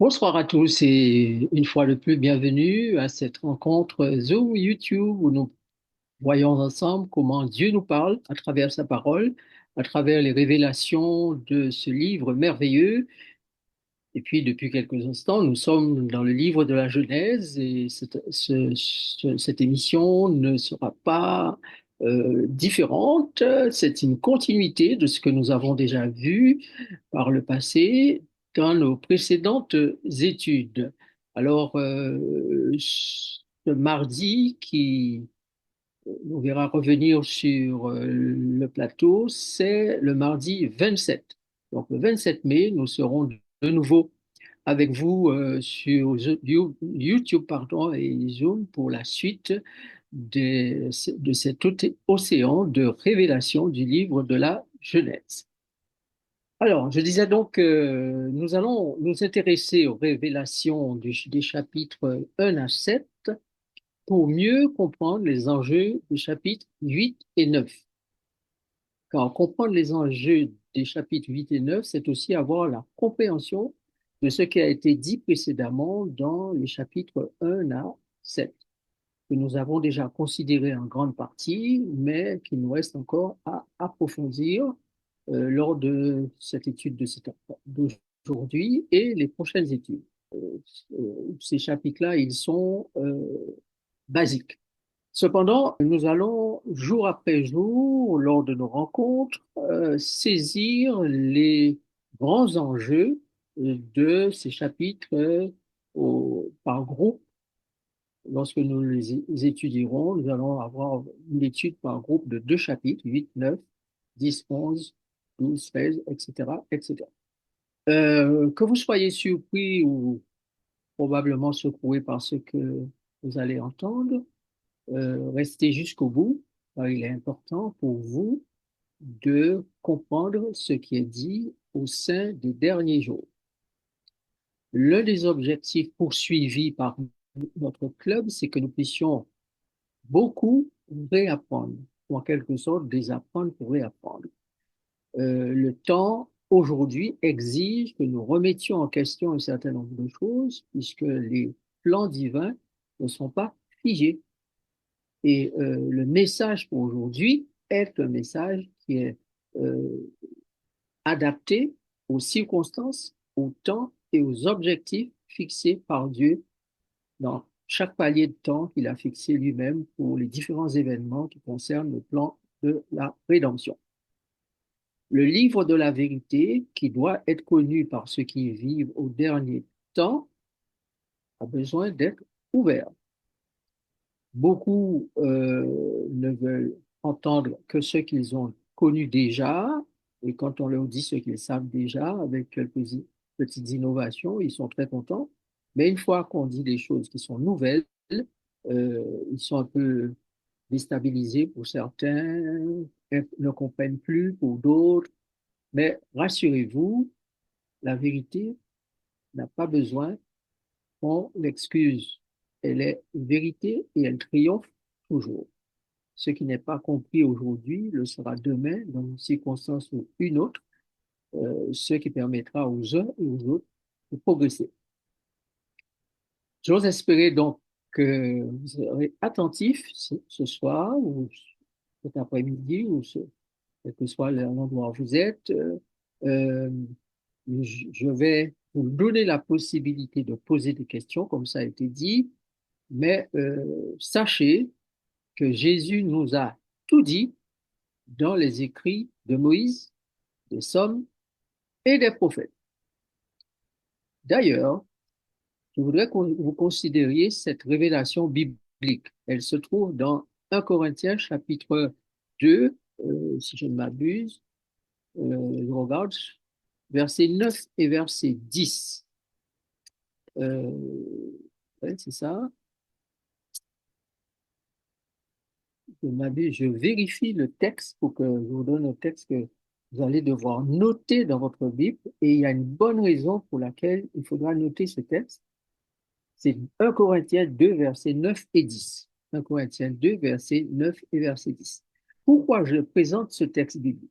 Bonsoir à tous et une fois de plus, bienvenue à cette rencontre Zoom YouTube où nous voyons ensemble comment Dieu nous parle à travers sa parole, à travers les révélations de ce livre merveilleux. Et puis, depuis quelques instants, nous sommes dans le livre de la Genèse et cette émission ne sera pas différente. C'est une continuité de ce que nous avons déjà vu par le passé dans nos précédentes études. Alors, ce mardi qui nous verra revenir sur le plateau, c'est le mardi 27. Donc, le 27 mai, nous serons de nouveau avec vous sur YouTube pardon, et Zoom pour la suite de cet océan de révélation du livre de la Genèse. Alors, je disais donc que nous allons nous intéresser aux révélations des chapitres 1 à 7 pour mieux comprendre les enjeux des chapitres 8 et 9. Car comprendre les enjeux des chapitres 8 et 9, c'est aussi avoir la compréhension de ce qui a été dit précédemment dans les chapitres 1 à 7, que nous avons déjà considéré en grande partie, mais qu'il nous reste encore à approfondir lors de cette étude d'aujourd'hui et les prochaines études. Ces chapitres-là, ils sont basiques. Cependant, nous allons jour après jour, lors de nos rencontres, saisir les grands enjeux de ces chapitres par groupe. Lorsque nous les étudierons, nous allons avoir une étude par groupe de 2 chapitres, 8, 9, 10, 11, 12, 13, etc., etc. Que vous soyez surpris ou probablement secoué par ce que vous allez entendre, restez jusqu'au bout, car il est important pour vous de comprendre ce qui est dit au sein des derniers jours. L'un des objectifs poursuivis par notre club, c'est que nous puissions beaucoup réapprendre, ou en quelque sorte désapprendre pour réapprendre. Le temps aujourd'hui exige que nous remettions en question un certain nombre de choses, puisque les plans divins ne sont pas figés. Et le message pour aujourd'hui est un message qui est euh, adapté aux circonstances, au temps et aux objectifs fixés par Dieu dans chaque palier de temps qu'il a fixé lui-même pour les différents événements qui concernent le plan de la rédemption. Le livre de la vérité, qui doit être connu par ceux qui vivent au dernier temps, a besoin d'être ouvert. Beaucoup ne veulent entendre que ce qu'ils ont connu déjà, et quand on leur dit ce qu'ils savent déjà, avec quelques petites innovations, ils sont très contents. Mais une fois qu'on dit des choses qui sont nouvelles, ils sont un peu déstabilisés pour certains, ne comprennent plus pour d'autres. Mais rassurez-vous, la vérité n'a pas besoin qu'on l'excuse. Elle est vérité et elle triomphe toujours. Ce qui n'est pas compris aujourd'hui le sera demain dans une circonstance ou une autre, ce qui permettra aux uns et aux autres de progresser. J'ose espérer donc que vous serez attentifs ce soir ou cet après-midi ou quel que soit l'endroit où vous êtes. Euh, je vais vous donner la possibilité de poser des questions, comme ça a été dit, mais sachez que Jésus nous a tout dit dans les écrits de Moïse, des psaumes et des prophètes. D'ailleurs, je voudrais que vous considériez cette révélation biblique. Elle se trouve dans 1 Corinthiens chapitre 2, si je ne m'abuse, je regarde, verset 9 et verset 10. Ouais, c'est ça. Je vérifie le texte pour que je vous donne un texte que vous allez devoir noter dans votre Bible. Et il y a une bonne raison pour laquelle il faudra noter ce texte. C'est 1 Corinthiens 2, versets 9 et 10. 1 Corinthiens 2, versets 9 et verset 10. Pourquoi je présente ce texte biblique?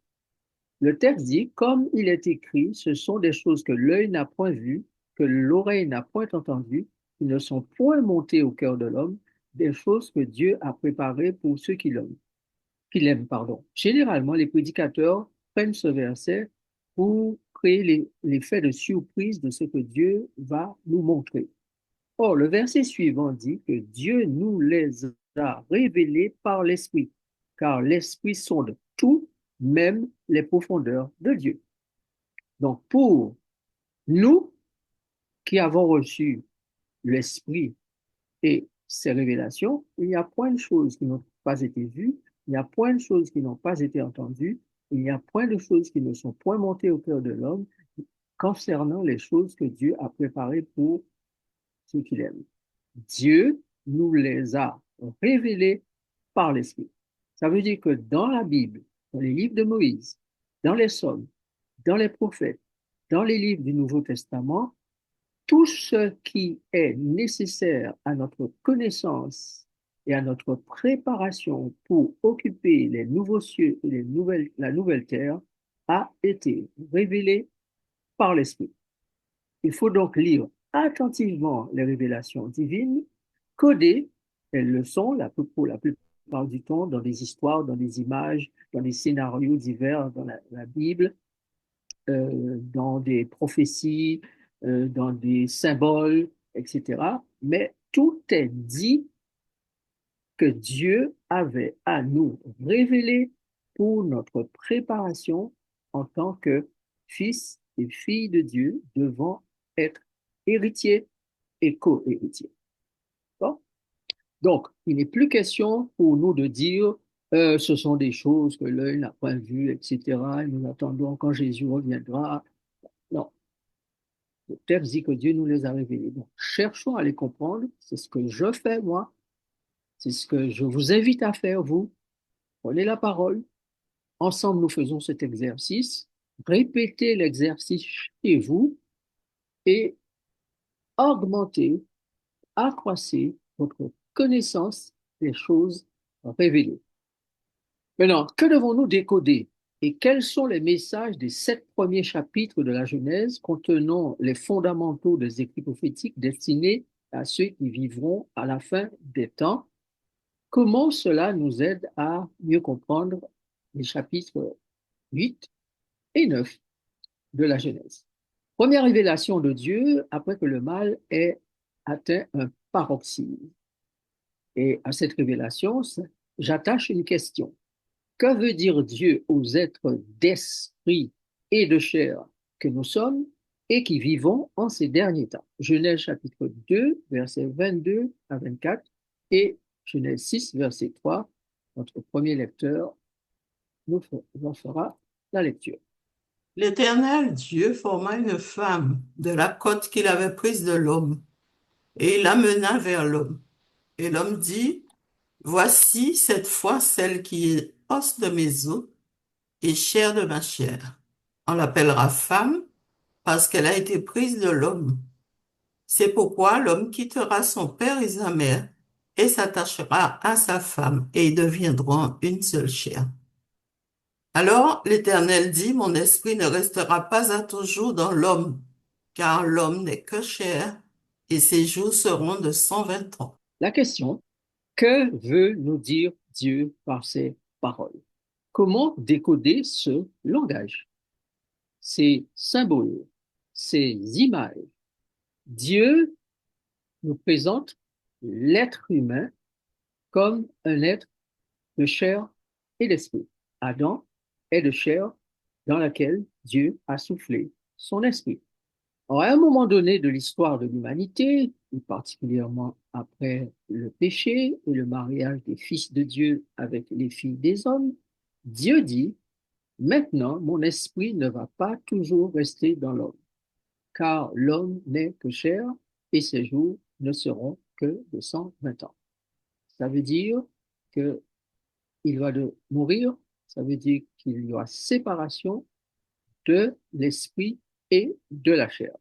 Le texte dit, comme il est écrit, ce sont des choses que l'œil n'a point vues, que l'oreille n'a point entendues, qui ne sont point montées au cœur de l'homme, des choses que Dieu a préparées pour ceux qui l'aiment, pardon. Généralement, les prédicateurs prennent ce verset pour créer l'effet de surprise de ce que Dieu va nous montrer. Or, le verset suivant dit que Dieu nous les a révélés par l'Esprit, car l'Esprit sonde tout, même les profondeurs de Dieu. Donc, pour nous qui avons reçu l'Esprit et ses révélations, il y a point de choses qui n'ont pas été vues, il y a point de choses qui n'ont pas été entendues, il y a point de choses qui ne sont point montées au cœur de l'homme concernant les choses que Dieu a préparées pour ceux qu'il aime. Dieu nous les a révélées par l'Esprit. Ça veut dire que dans la Bible, dans les livres de Moïse, dans les psaumes, dans les prophètes, dans les livres du Nouveau Testament, tout ce qui est nécessaire à notre connaissance et à notre préparation pour occuper les nouveaux cieux et la nouvelle terre a été révélé par l'Esprit. Il faut donc lire attentivement les révélations divines, codées, elles le sont pour la plupart du temps dans des histoires, dans des images, dans des scénarios divers dans la Bible, dans des prophéties, dans des symboles, etc. Mais tout est dit que Dieu avait à nous révéler pour notre préparation en tant que fils et filles de Dieu devant être héritiers et co-héritiers. Bon? Donc, il n'est plus question pour nous de dire ce sont des choses que l'œil n'a pas vues, etc. Et nous attendons quand Jésus reviendra. Non, le texte dit que Dieu nous les a révélés. Donc, cherchons à les comprendre. C'est ce que je fais, moi. C'est ce que je vous invite à faire, vous. Prenez la parole. Ensemble, nous faisons cet exercice. Répétez l'exercice chez vous et augmentez, accroissez votre connaissance des choses révélées. Maintenant, que devons-nous décoder et quels sont les messages des 7 premiers chapitres de la Genèse contenant les fondamentaux des écrits prophétiques destinés à ceux qui vivront à la fin des temps? Comment cela nous aide à mieux comprendre les chapitres 8 et 9 de la Genèse? Première révélation de Dieu après que le mal ait atteint un paroxysme. Et à cette révélation, j'attache une question. Que veut dire Dieu aux êtres d'esprit et de chair que nous sommes et qui vivons en ces derniers temps? Genèse chapitre 2, versets 22 à 24 et Genèse 6, verset 3. Notre premier lecteur nous en fera la lecture. L'Éternel Dieu forma une femme de la côte qu'il avait prise de l'homme, et il l'amena vers l'homme. Et l'homme dit, voici cette fois celle qui est os de mes os et chair de ma chair. On l'appellera femme parce qu'elle a été prise de l'homme. C'est pourquoi l'homme quittera son père et sa mère et s'attachera à sa femme, et ils deviendront une seule chair. Alors l'Éternel dit, mon esprit ne restera pas à toujours dans l'homme, car l'homme n'est que chair, et ses jours seront de 120 ans. La question, que veut nous dire Dieu par ces paroles? Comment décoder ce langage, ces symboles, ces images? Dieu nous présente l'être humain comme un être de chair et d'esprit. Adam est de chair dans laquelle Dieu a soufflé son esprit. Or, à un moment donné de l'histoire de l'humanité, et particulièrement après le péché et le mariage des fils de Dieu avec les filles des hommes, Dieu dit, maintenant mon esprit ne va pas toujours rester dans l'homme, car l'homme n'est que chair et ses jours ne seront que de 120 ans. Ça veut dire que il va de mourir, ça veut dire qu'il y aura séparation de l'esprit et de la chair.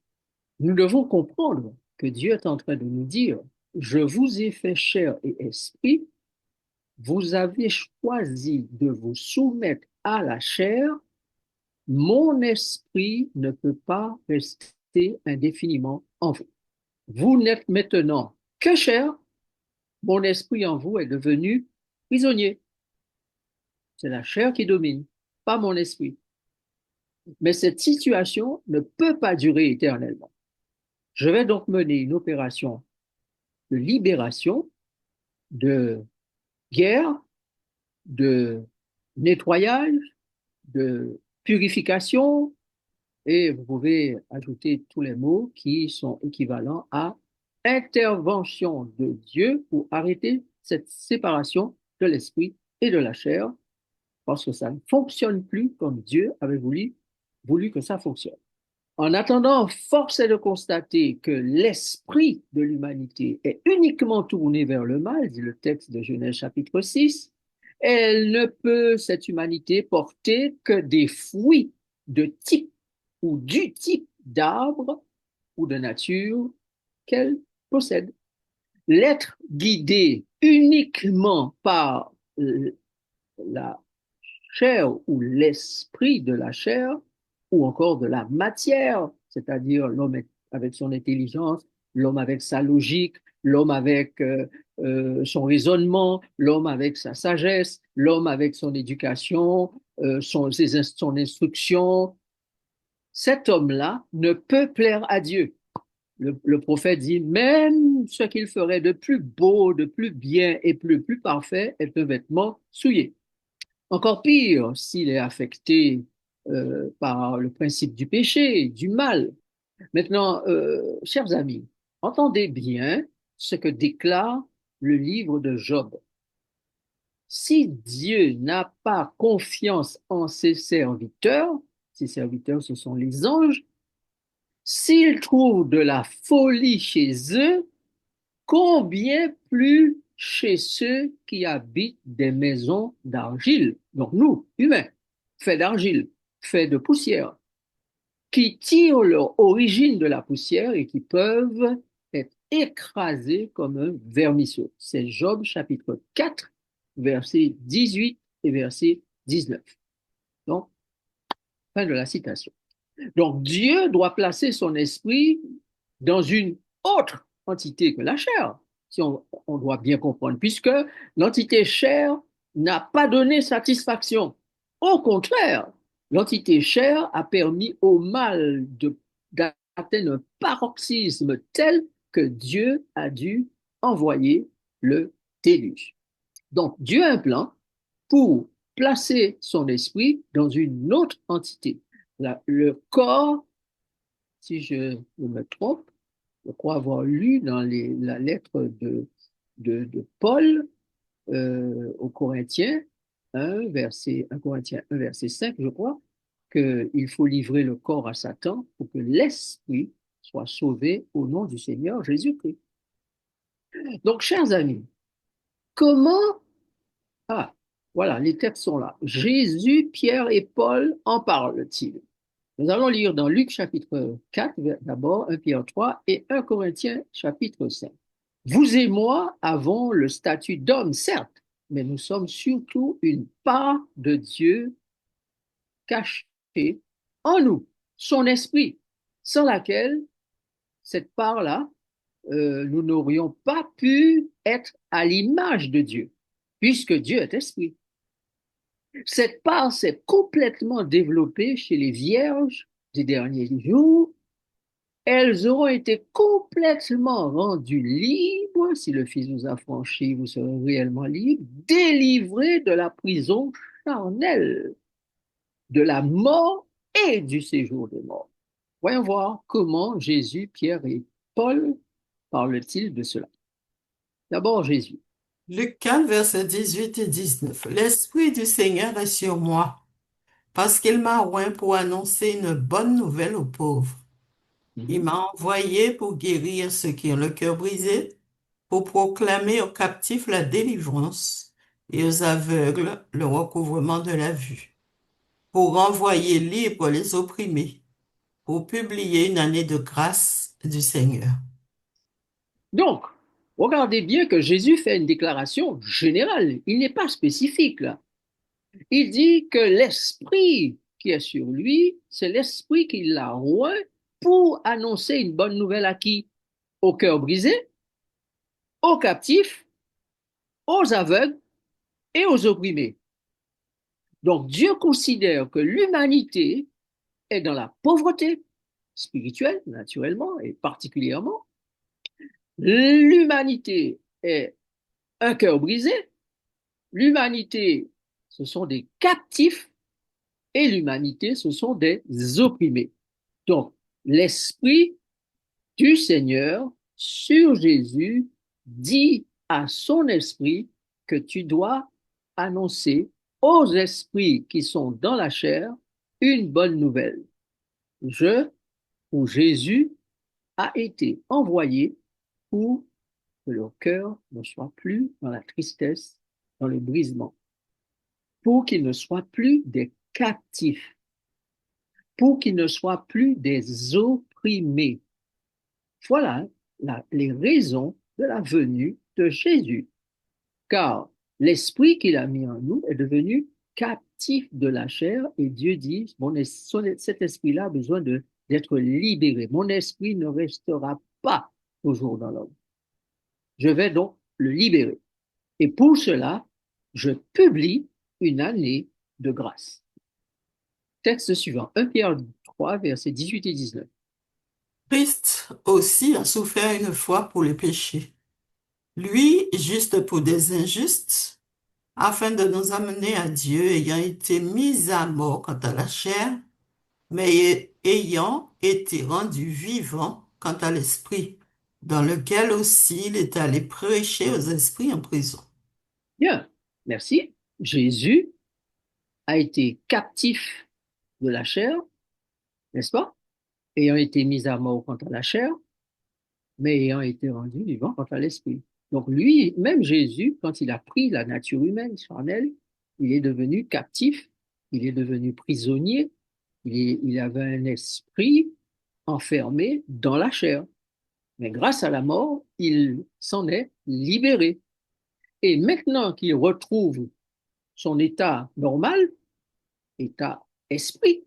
Nous devons comprendre que Dieu est en train de nous dire, je vous ai fait chair et esprit, vous avez choisi de vous soumettre à la chair, mon esprit ne peut pas rester indéfiniment en vous. Vous n'êtes maintenant que chair, mon esprit en vous est devenu prisonnier. C'est la chair qui domine, pas mon esprit. Mais cette situation ne peut pas durer éternellement. Je vais donc mener une opération de libération, de guerre, de nettoyage, de purification, et vous pouvez ajouter tous les mots qui sont équivalents à intervention de Dieu pour arrêter cette séparation de l'esprit et de la chair, parce que ça ne fonctionne plus comme Dieu avait voulu que ça fonctionne. En attendant, force est de constater que l'esprit de l'humanité est uniquement tourné vers le mal, dit le texte de Genèse chapitre 6. Elle ne peut, cette humanité, porter que des fruits de type ou du type d'arbre ou de nature qu'elle possède. L'être guidé uniquement par la chair ou l'esprit de la chair ou encore de la matière, c'est-à-dire l'homme avec son intelligence, l'homme avec sa logique, l'homme avec son raisonnement, l'homme avec sa sagesse, l'homme avec son éducation, son instruction. Cet homme-là ne peut plaire à Dieu. Le prophète dit, même ce qu'il ferait de plus beau, de plus bien et plus parfait est un vêtement souillé. Encore pire, s'il est affecté par le principe du péché, du mal. Maintenant, chers amis, entendez bien ce que déclare le livre de Job. Si Dieu n'a pas confiance en ses serviteurs ce sont les anges, s'il trouve de la folie chez eux, combien plus chez ceux qui habitent des maisons d'argile, donc nous, humains, faits d'argile, faits de poussière, qui tirent leur origine de la poussière et qui peuvent être écrasés comme un vermisseau. C'est Job chapitre 4, verset 18 et verset 19. Donc, fin de la citation. Donc, Dieu doit placer son esprit dans une autre entité que la chair, si on doit bien comprendre, puisque l'entité chair n'a pas donné satisfaction. Au contraire, l'entité chair a permis au mal d'atteindre un paroxysme tel que Dieu a dû envoyer le déluge. Donc, Dieu a un plan pour placer son esprit dans une autre entité. Le corps, si je ne me trompe, je crois avoir lu dans la lettre de Paul aux Corinthiens 1 Corinthiens 1, verset 5, je crois, qu'il faut livrer le corps à Satan pour que l'esprit soit sauvé au nom du Seigneur Jésus-Christ. Donc, chers amis, comment... Ah, voilà, les textes sont là. Jésus, Pierre et Paul en parlent-ils? Nous allons lire dans Luc chapitre 4, d'abord 1 Pierre 3 et 1 Corinthiens chapitre 5. Vous et moi avons le statut d'homme, certes, mais nous sommes surtout une part de Dieu cachée en nous, son esprit, sans laquelle, cette part-là, nous n'aurions pas pu être à l'image de Dieu, puisque Dieu est esprit. Cette part s'est complètement développée chez les vierges des derniers jours. Elles auront été complètement rendues libres. Si le Fils vous a franchi, vous serez réellement libres, délivrés de la prison charnelle, de la mort et du séjour des morts. Voyons voir comment Jésus, Pierre et Paul parlent-ils de cela. D'abord Jésus. Luc 4, versets 18 et 19. L'Esprit du Seigneur est sur moi, parce qu'il m'a oint pour annoncer une bonne nouvelle aux pauvres. Il Mhm. m'a envoyé pour guérir ceux qui ont le cœur brisé, pour proclamer aux captifs la délivrance et aux aveugles le recouvrement de la vue, pour renvoyer libres les opprimés, pour publier une année de grâce du Seigneur. Donc, regardez bien que Jésus fait une déclaration générale. Il n'est pas spécifique là. Il dit que l'esprit qui est sur lui, c'est l'esprit qui l'a oint pour annoncer une bonne nouvelle à qui? Aux cœurs brisés, aux captifs, aux aveugles et aux opprimés. Donc Dieu considère que l'humanité est dans la pauvreté spirituelle, naturellement, et particulièrement. L'humanité est un cœur brisé. L'humanité, ce sont des captifs et l'humanité, ce sont des opprimés. Donc, l'Esprit du Seigneur sur Jésus dit à son esprit que tu dois annoncer aux esprits qui sont dans la chair une bonne nouvelle. Je, ou Jésus, a été envoyé pour que leur cœur ne soit plus dans la tristesse, dans le brisement, pour qu'ils ne soient plus des captifs, pour qu'ils ne soient plus des opprimés. Voilà les raisons de la venue de Jésus. Car l'esprit qu'il a mis en nous est devenu captif de la chair et Dieu dit, cet esprit-là a besoin d'être libéré. Mon esprit ne restera pas toujours dans l'homme. Je vais donc le libérer. Et pour cela, je publie une année de grâce. Texte suivant, 1 Pierre 3, versets 18 et 19. Christ aussi a souffert une fois pour les péchés, lui juste pour des injustes, afin de nous amener à Dieu, ayant été mis à mort quant à la chair, mais ayant été rendu vivant quant à l'esprit, dans lequel aussi il est allé prêcher aux esprits en prison. Bien, merci. Jésus a été captif de la chair, n'est-ce pas? Ayant été mis à mort quant à la chair, mais ayant été rendu vivant quant à l'esprit. Donc lui, même Jésus, quand il a pris la nature humaine charnelle, il est devenu captif, il est devenu prisonnier, il avait un esprit enfermé dans la chair. Mais grâce à la mort, il s'en est libéré. Et maintenant qu'il retrouve son état normal, état esprit,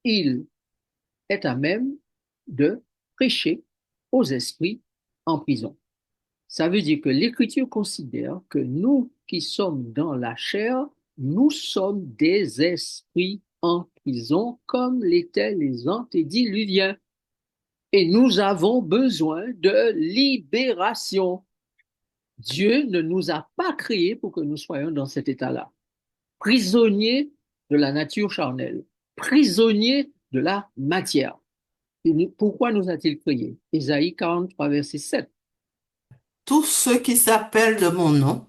il est à même de prêcher aux esprits en prison. Ça veut dire que l'Écriture considère que nous qui sommes dans la chair, nous sommes des esprits en prison comme l'étaient les antédiluviens. Et nous avons besoin de libération. Dieu ne nous a pas créés pour que nous soyons dans cet état-là. Prisonniers de la nature charnelle, prisonniers de la matière. Pourquoi nous a-t-il créés? Ésaïe 43, verset 7. Tous ceux qui s'appellent de mon nom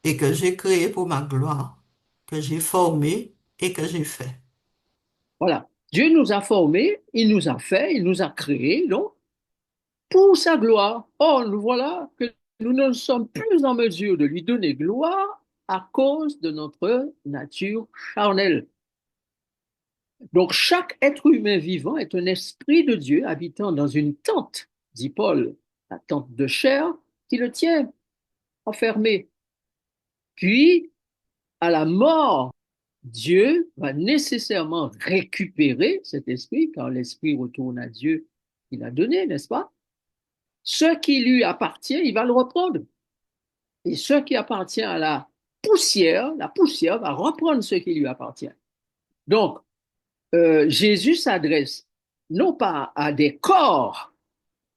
et que j'ai créé pour ma gloire, que j'ai formé et que j'ai fait. Voilà. Dieu nous a formés, il nous a fait, il nous a créés, donc, pour sa gloire. Or, nous voilà que nous ne sommes plus en mesure de lui donner gloire à cause de notre nature charnelle. Donc, chaque être humain vivant est un esprit de Dieu habitant dans une tente, dit Paul, la tente de chair qui le tient enfermé. Puis, à la mort, Dieu va nécessairement récupérer cet esprit, car l'esprit retourne à Dieu qu'il a donné, n'est-ce pas? Ce qui lui appartient, il va le reprendre. Et ce qui appartient à la poussière va reprendre ce qui lui appartient. Donc, Jésus s'adresse non pas à des corps,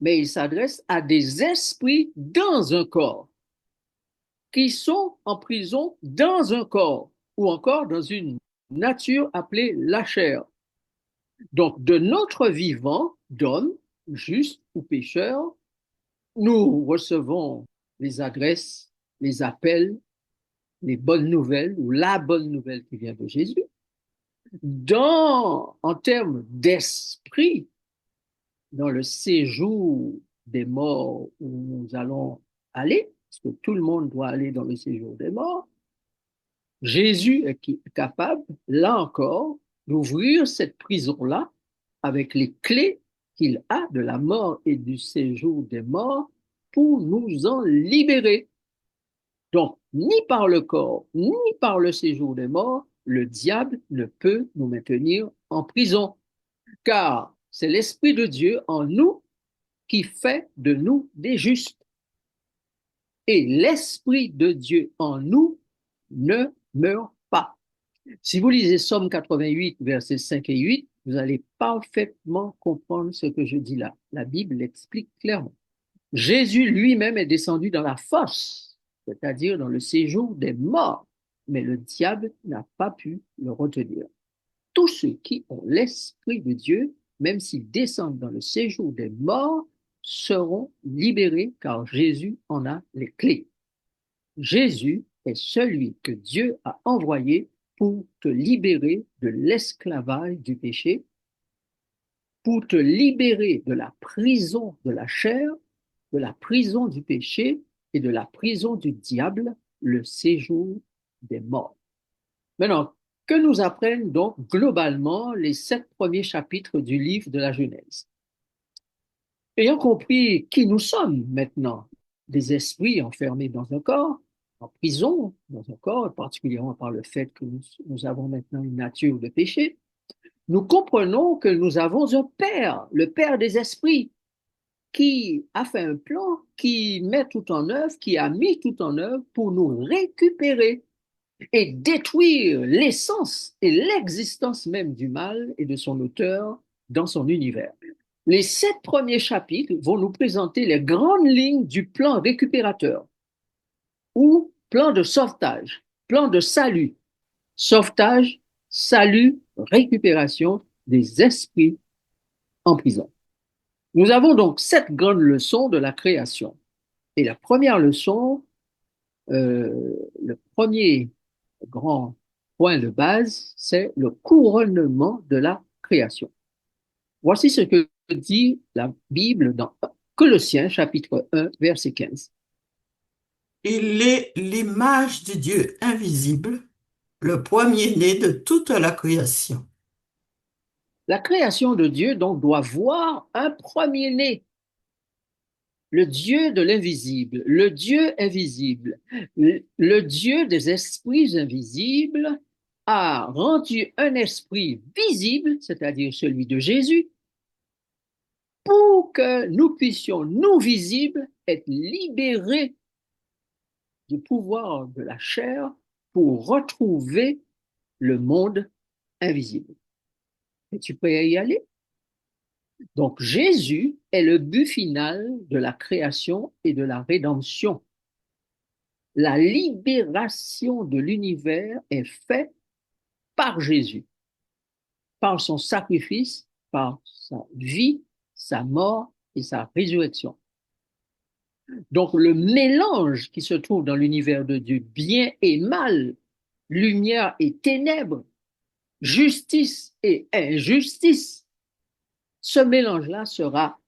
mais il s'adresse à des esprits dans un corps, qui sont en prison dans un corps, ou encore dans une nature appelée la chair. Donc, de notre vivant d'homme, juste ou pécheur, nous recevons les adresses, les appels, les bonnes nouvelles ou la bonne nouvelle qui vient de Jésus. En termes d'esprit, dans le séjour des morts où nous allons aller, parce que tout le monde doit aller dans le séjour des morts, Jésus est capable, là encore, d'ouvrir cette prison-là avec les clés qu'il a de la mort et du séjour des morts pour nous en libérer. Donc, ni par le corps, ni par le séjour des morts, le diable ne peut nous maintenir en prison. Car c'est l'Esprit de Dieu en nous qui fait de nous des justes. Et l'Esprit de Dieu en nous ne meurt pas. Si vous lisez Somme 88, versets 5 et 8, vous allez parfaitement comprendre ce que je dis là. La Bible l'explique clairement. Jésus lui-même est descendu dans la fosse, c'est-à-dire dans le séjour des morts, mais le diable n'a pas pu le retenir. Tous ceux qui ont l'Esprit de Dieu, même s'ils descendent dans le séjour des morts, seront libérés car Jésus en a les clés. Jésus est celui que Dieu a envoyé pour te libérer de l'esclavage du péché, pour te libérer de la prison de la chair, de la prison du péché et de la prison du diable, le séjour des morts. Maintenant, que nous apprennent donc globalement les 7 premiers chapitres du livre de la Genèse? Ayant compris qui nous sommes maintenant, des esprits enfermés dans un corps, en prison dans un corps, particulièrement par le fait que nous avons maintenant une nature de péché, nous comprenons que nous avons un Père, le Père des esprits, qui a fait un plan, qui met tout en œuvre, qui a mis tout en œuvre pour nous récupérer et détruire l'essence et l'existence même du mal et de son auteur dans son univers. Les 7 premiers chapitres vont nous présenter les grandes lignes du plan récupérateur ou plan de sauvetage, plan de salut, sauvetage, salut, récupération des esprits en prison. Nous avons donc 7 grandes leçons de la création. Et la première leçon, le premier grand point de base, c'est le couronnement de la création. Voici ce que dit la Bible dans Colossiens chapitre 1, verset 15. Il est l'image du Dieu invisible, le premier-né de toute la création. La création de Dieu donc doit voir un premier-né, le Dieu de l'invisible, le Dieu invisible, le Dieu des esprits invisibles a rendu un esprit visible, c'est-à-dire celui de Jésus, pour que nous puissions, nous visibles, être libérés du pouvoir de la chair pour retrouver le monde invisible. Es-tu prêt à y aller? Donc Jésus est le but final de la création et de la rédemption. La libération de l'univers est faite par Jésus, par son sacrifice, par sa vie, sa mort et sa résurrection. Donc le mélange qui se trouve dans l'univers de Dieu, bien et mal, lumière et ténèbres, justice et injustice, ce mélange-là sera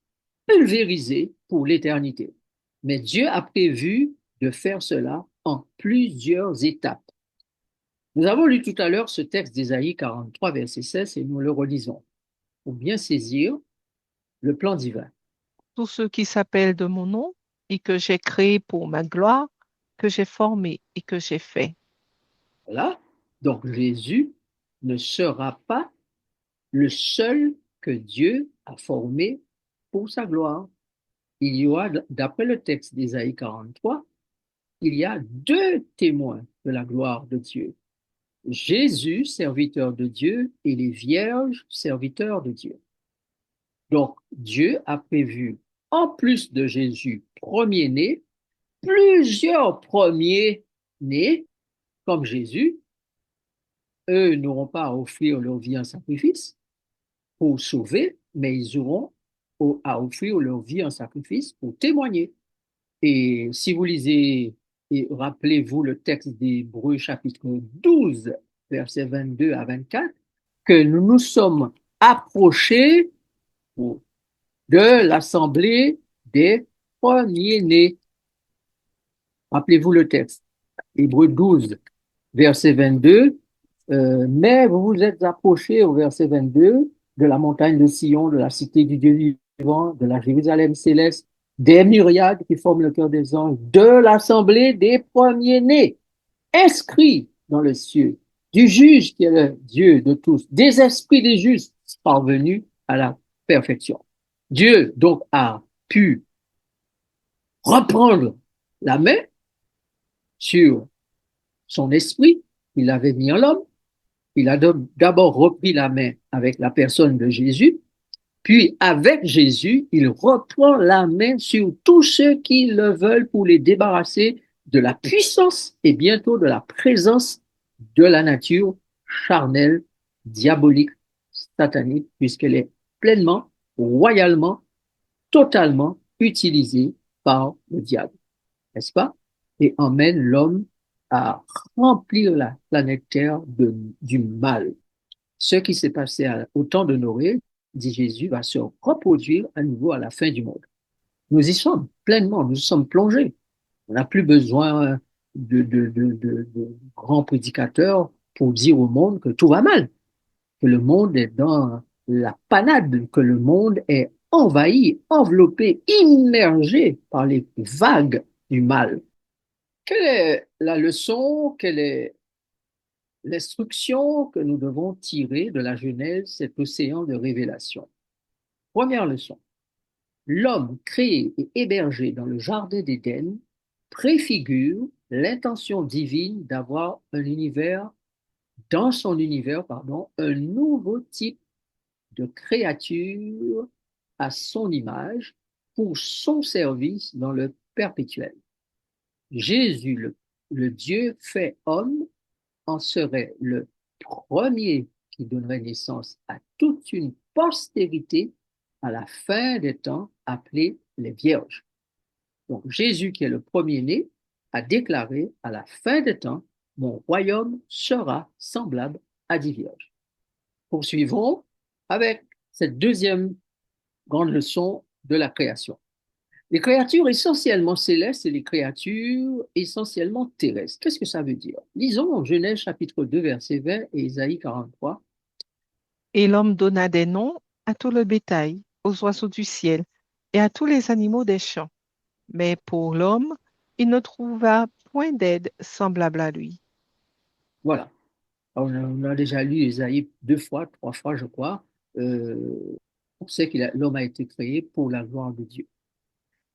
pulvérisé pour l'éternité. Mais Dieu a prévu de faire cela en plusieurs étapes. Nous avons lu tout à l'heure ce texte d'Ésaïe 43, verset 16, et nous le relisons pour bien saisir le plan divin. Tous ceux qui s'appellent de mon nom et que j'ai créé pour ma gloire, que j'ai formé et que j'ai fait. Voilà. Donc Jésus ne sera pas le seul que Dieu a formé pour sa gloire. Il y aura, d'après le texte d'Ésaïe 43, il y a 2 témoins de la gloire de Dieu. Jésus, serviteur de Dieu, et les vierges, serviteurs de Dieu. Donc, Dieu a prévu, en plus de Jésus, premier-né, plusieurs premiers-nés, comme Jésus. Eux n'auront pas à offrir leur vie en sacrifice pour sauver, mais ils auront à offrir leur vie en sacrifice pour témoigner. Et si vous lisez, et rappelez-vous le texte d'Hébreux chapitre 12, versets 22 à 24, que nous nous sommes approchés de l'assemblée des premiers-nés. Rappelez-vous le texte, Hébreux 12, verset 22, mais vous vous êtes approchés au verset 22 de la montagne de Sion, de la cité du Dieu vivant, de la Jérusalem céleste, des myriades qui forment le cœur des anges, de l'assemblée des premiers-nés, inscrits dans le ciel, du juge qui est le Dieu de tous, des esprits des justes parvenus à la perfection. Dieu, donc, a pu reprendre la main sur son esprit, il avait mis en l'homme. Il a d'abord repris la main avec la personne de Jésus, puis avec Jésus, il reprend la main sur tous ceux qui le veulent pour les débarrasser de la puissance et bientôt de la présence de la nature charnelle, diabolique, satanique, puisqu'elle est pleinement, royalement, totalement utilisée par le diable, n'est-ce pas? Et emmène l'homme à remplir la planète Terre du mal. Ce qui s'est passé au temps de Noé, dit Jésus, va se reproduire à nouveau à la fin du monde. Nous y sommes pleinement, nous y sommes plongés. On n'a plus besoin de grands prédicateurs pour dire au monde que tout va mal, que le monde est dans la panade, que le monde est envahi, enveloppé, immergé par les vagues du mal. Quelle est la leçon, quelle est l'instruction que nous devons tirer de la Genèse, cet océan de révélation? Première leçon, l'homme créé et hébergé dans le jardin d'Éden préfigure l'intention divine d'avoir un univers, dans son univers, pardon, un nouveau type de créature à son image pour son service dans le perpétuel. Jésus, le Dieu fait homme, en serait le premier qui donnerait naissance à toute une postérité à la fin des temps appelée les vierges. Donc Jésus, qui est le premier-né, a déclaré à la fin des temps, mon royaume sera semblable à 10 vierges. Poursuivons avec cette deuxième grande leçon de la création. Les créatures essentiellement célestes et les créatures essentiellement terrestres. Qu'est-ce que ça veut dire? Lisons Genèse chapitre 2, verset 20 et Isaïe 43. Et l'homme donna des noms à tout le bétail, aux oiseaux du ciel et à tous les animaux des champs. Mais pour l'homme, il ne trouva point d'aide semblable à lui. Voilà. On a déjà lu Isaïe 2 fois, 3 fois, je crois. On sait que l'homme a été créé pour la gloire de Dieu.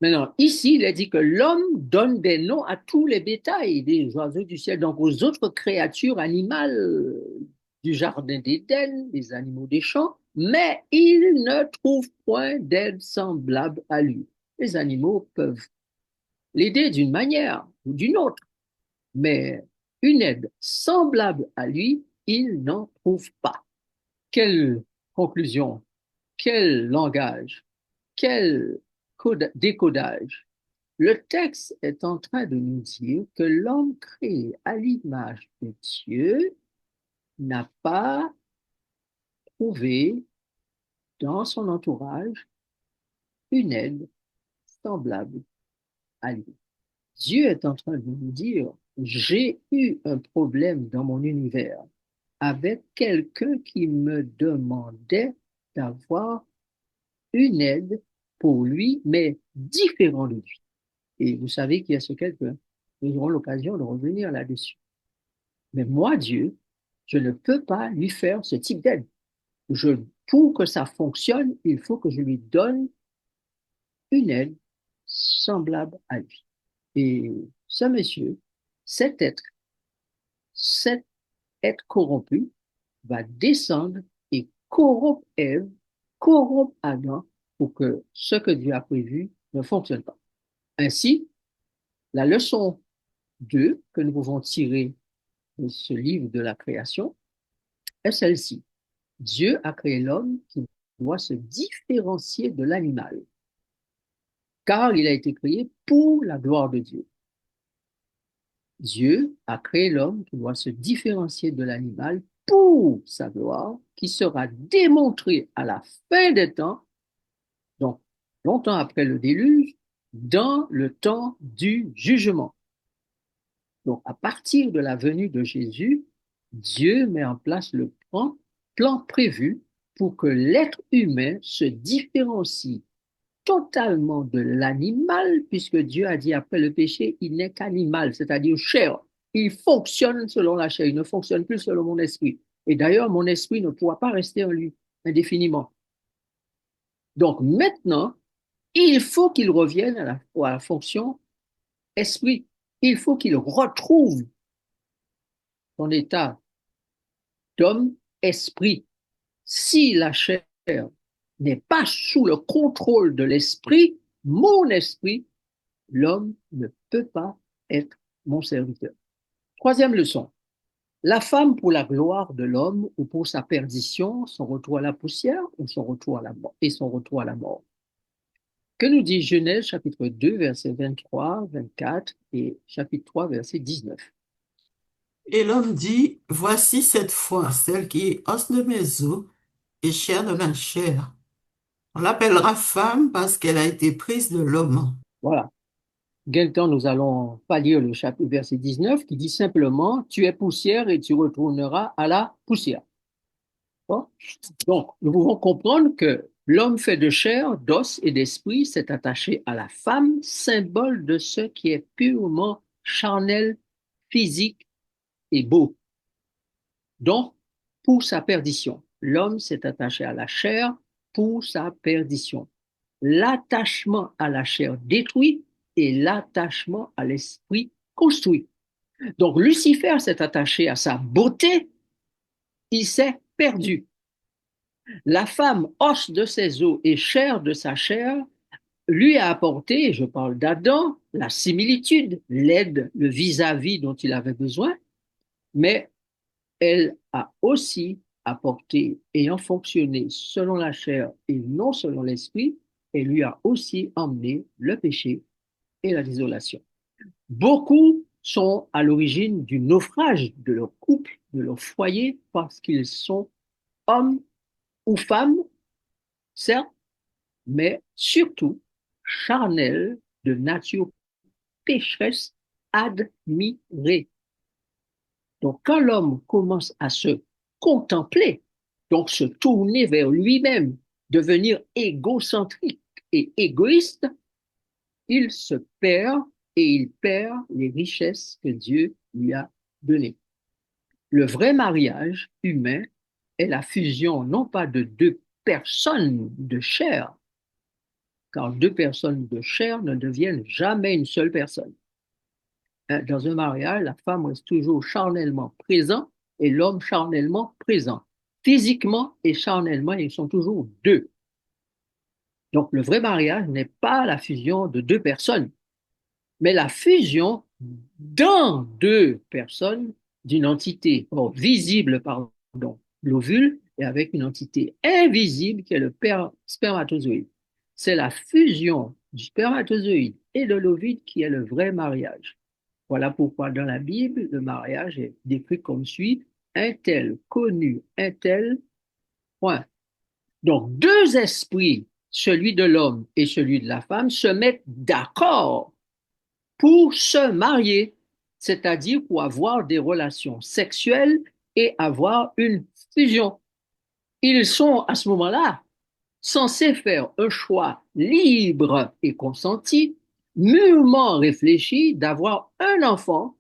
Maintenant, ici, il est dit que l'homme donne des noms à tous les bétails, des oiseaux du ciel, donc aux autres créatures animales du jardin d'Éden, des animaux des champs, mais il ne trouve point d'aide semblable à lui. Les animaux peuvent l'aider d'une manière ou d'une autre, mais une aide semblable à lui, il n'en trouve pas. Quelle conclusion, quel langage, quel décodage. Le texte est en train de nous dire que l'homme créé à l'image de Dieu n'a pas trouvé dans son entourage une aide semblable à lui. Dieu est en train de nous dire, j'ai eu un problème dans mon univers avec quelqu'un qui me demandait d'avoir une aide pour lui, mais différent de lui. Et vous savez qu'il y a ce quelqu'un. Nous aurons l'occasion de revenir là-dessus. Mais moi, Dieu, je ne peux pas lui faire ce type d'aide. Pour que ça fonctionne, il faut que je lui donne une aide semblable à lui. Et ce monsieur, cet être, cet être corrompu, va descendre et corrompre Ève, corrompre Adam pour que ce que Dieu a prévu ne fonctionne pas. Ainsi, la leçon 2 que nous pouvons tirer de ce livre de la création est celle-ci. Dieu a créé l'homme qui doit se différencier de l'animal, car il a été créé pour la gloire de Dieu. Dieu a créé l'homme qui doit se différencier de l'animal pour sa gloire, qui sera démontrée à la fin des temps, donc longtemps après le déluge, dans le temps du jugement. Donc, à partir de la venue de Jésus, Dieu met en place le plan prévu pour que l'être humain se différencie totalement de l'animal, puisque Dieu a dit après le péché, il n'est qu'animal, c'est-à-dire chair. Il fonctionne selon la chair, il ne fonctionne plus selon mon esprit. Et d'ailleurs, mon esprit ne pourra pas rester en lui indéfiniment. Donc maintenant, il faut qu'il revienne à la fonction esprit. Il faut qu'il retrouve son état d'homme-esprit. Si la chair n'est pas sous le contrôle de l'esprit, mon esprit, l'homme ne peut pas être mon serviteur. Troisième leçon. La femme pour la gloire de l'homme ou pour sa perdition, son retour à la poussière ou son retour à la mort et son retour à la mort. Que nous dit Genèse chapitre 2, versets 23, 24 et chapitre 3, verset 19. Et l'homme dit, voici cette fois celle qui est os de mes os et chair de ma chair. On l'appellera femme parce qu'elle a été prise de l'homme. Voilà. Quel temps nous allons pas lire le chapitre verset 19 qui dit simplement, tu es poussière et tu retourneras à la poussière. Bon. Donc, nous pouvons comprendre que l'homme fait de chair, d'os et d'esprit s'est attaché à la femme, symbole de ce qui est purement charnel, physique et beau. Donc, pour sa perdition, l'homme s'est attaché à la chair pour sa perdition. L'attachement à la chair détruit et l'attachement à l'esprit construit. Donc, Lucifer s'est attaché à sa beauté, il s'est perdu. La femme, os de ses os et chair de sa chair, lui a apporté, je parle d'Adam, la similitude, l'aide, le vis-à-vis dont il avait besoin, mais elle a aussi apporté, ayant fonctionné selon la chair et non selon l'esprit, elle lui a aussi emmené le péché et la désolation. Beaucoup sont à l'origine du naufrage de leur couple, de leur foyer, parce qu'ils sont hommes ou femmes, certes, mais surtout charnels de nature pécheresse admirée. Donc, quand l'homme commence à se contempler, donc se tourner vers lui-même, devenir égocentrique et égoïste, il se perd et il perd les richesses que Dieu lui a données. Le vrai mariage humain est la fusion non pas de deux personnes de chair, car deux personnes de chair ne deviennent jamais une seule personne. Dans un mariage, la femme reste toujours charnellement présente et l'homme charnellement présent. Physiquement et charnellement, ils sont toujours deux. Donc, le vrai mariage n'est pas la fusion de deux personnes, mais la fusion dans deux personnes d'une entité visible, pardon, l'ovule, et avec une entité invisible qui est le spermatozoïde. C'est la fusion du spermatozoïde et de l'ovule qui est le vrai mariage. Voilà pourquoi dans la Bible, le mariage est décrit comme suit, un tel connu, un tel point. Donc, deux esprits, celui de l'homme et celui de la femme, se mettent d'accord pour se marier, c'est-à-dire pour avoir des relations sexuelles et avoir une fusion. Ils sont à ce moment-là censés faire un choix libre et consenti, mûrement réfléchi d'avoir un enfant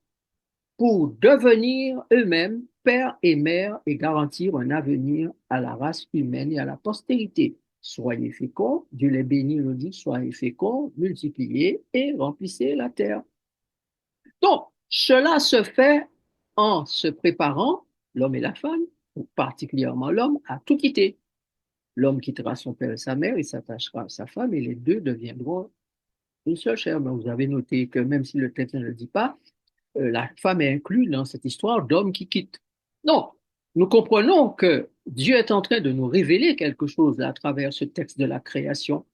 pour devenir eux-mêmes père et mère et garantir un avenir à la race humaine et à la postérité. Soyez féconds, Dieu les bénit, nous dit, soyez féconds, multipliez et remplissez la terre. Donc, cela se fait en se préparant, l'homme et la femme, ou particulièrement l'homme, à tout quitter. L'homme quittera son père et sa mère, il s'attachera à sa femme et les deux deviendront une seule chair. Mais vous avez noté que même si le texte ne le dit pas, la femme est inclue dans cette histoire d'homme qui quitte. Non, nous comprenons que Dieu est en train de nous révéler quelque chose à travers ce texte de la création.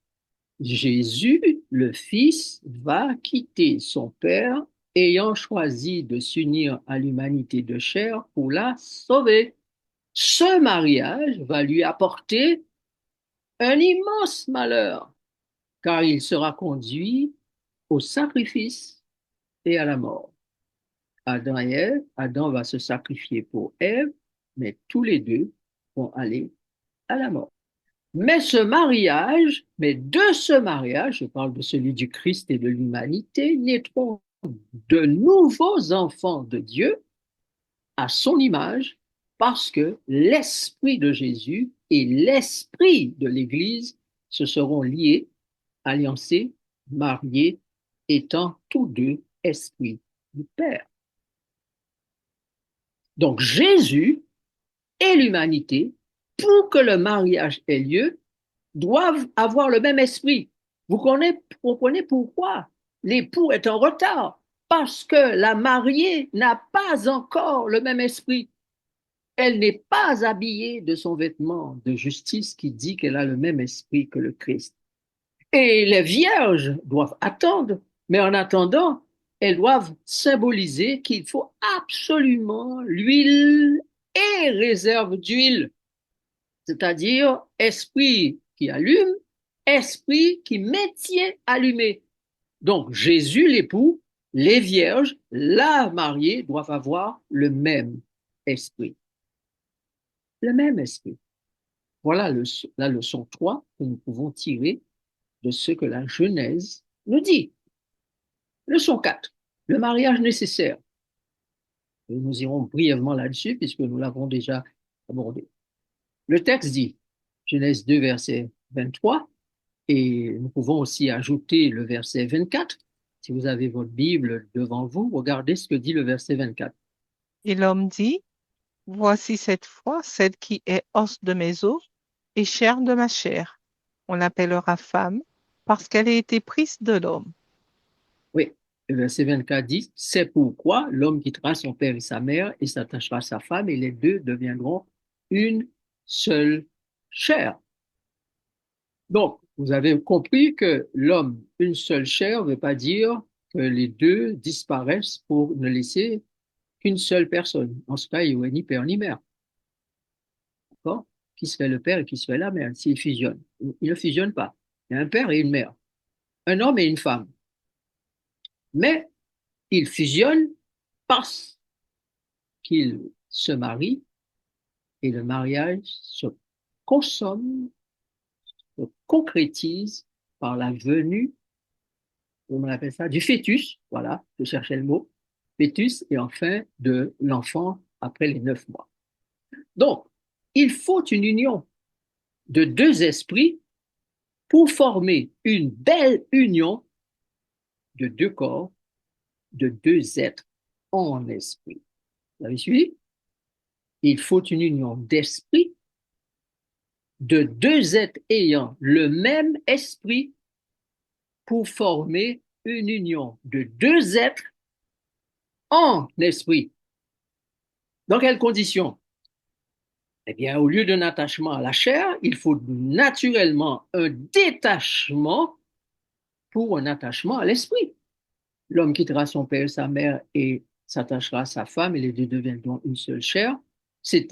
Jésus, le Fils, va quitter son Père, ayant choisi de s'unir à l'humanité de chair pour la sauver. Ce mariage va lui apporter un immense malheur, car il sera conduit au sacrifice et à la mort. Adam et Ève, Adam va se sacrifier pour Ève, mais tous les deux vont aller à la mort. Mais de ce mariage, je parle de celui du Christ et de l'humanité, naîtront de nouveaux enfants de Dieu à son image, parce que l'esprit de Jésus et l'esprit de l'Église se seront liés, alliancés, mariés, étant tous deux esprits du Père. Donc Jésus et l'humanité, pour que le mariage ait lieu, doivent avoir le même esprit. Vous comprenez pourquoi l'époux est en retard? Parce que la mariée n'a pas encore le même esprit. Elle n'est pas habillée de son vêtement de justice qui dit qu'elle a le même esprit que le Christ. Et les vierges doivent attendre, mais en attendant, elles doivent symboliser qu'il faut absolument l'huile et réserve d'huile, c'est-à-dire esprit qui allume, esprit qui maintient allumé. Donc Jésus, l'époux, les vierges, la mariée doivent avoir le même esprit. Le même esprit. Voilà la leçon 3 que nous pouvons tirer de ce que la Genèse nous dit. Leçon 4, le mariage nécessaire. Et nous irons brièvement là-dessus puisque nous l'avons déjà abordé. Le texte dit, Genèse 2, verset 23, et nous pouvons aussi ajouter le verset 24. Si vous avez votre Bible devant vous, regardez ce que dit le verset 24. Et l'homme dit, voici cette fois celle qui est os de mes os et chair de ma chair. On l'appellera femme parce qu'elle a été prise de l'homme. Oui, le verset 24 dit, c'est pourquoi l'homme quittera son père et sa mère et s'attachera à sa femme et les deux deviendront une seule chair. Donc, vous avez compris que l'homme, une seule chair, ne veut pas dire que les deux disparaissent pour ne laisser qu'une seule personne. En ce cas, il n'y aurait ni père ni mère. D'accord? Qui serait le père et qui serait la mère s'ils fusionnent? Ils ne fusionnent pas. Il y a un père et une mère, un homme et une femme. Mais ils fusionnent parce qu'ils se marient et le mariage se consomme, se concrétise par la venue, on appelle ça, du fœtus, voilà, je cherchais le mot, fœtus et enfin de l'enfant après les 9 mois. Donc, il faut une union de deux esprits pour former une belle union de deux corps, de deux êtres en esprit. Vous avez suivi? Il faut une union d'esprit de deux êtres ayant le même esprit pour former une union de deux êtres en esprit. Dans quelles conditions? Eh bien, au lieu d'un attachement à la chair, il faut naturellement un détachement pour un attachement à l'esprit. L'homme quittera son père et sa mère et s'attachera à sa femme et les deux deviendront une seule chair. C'est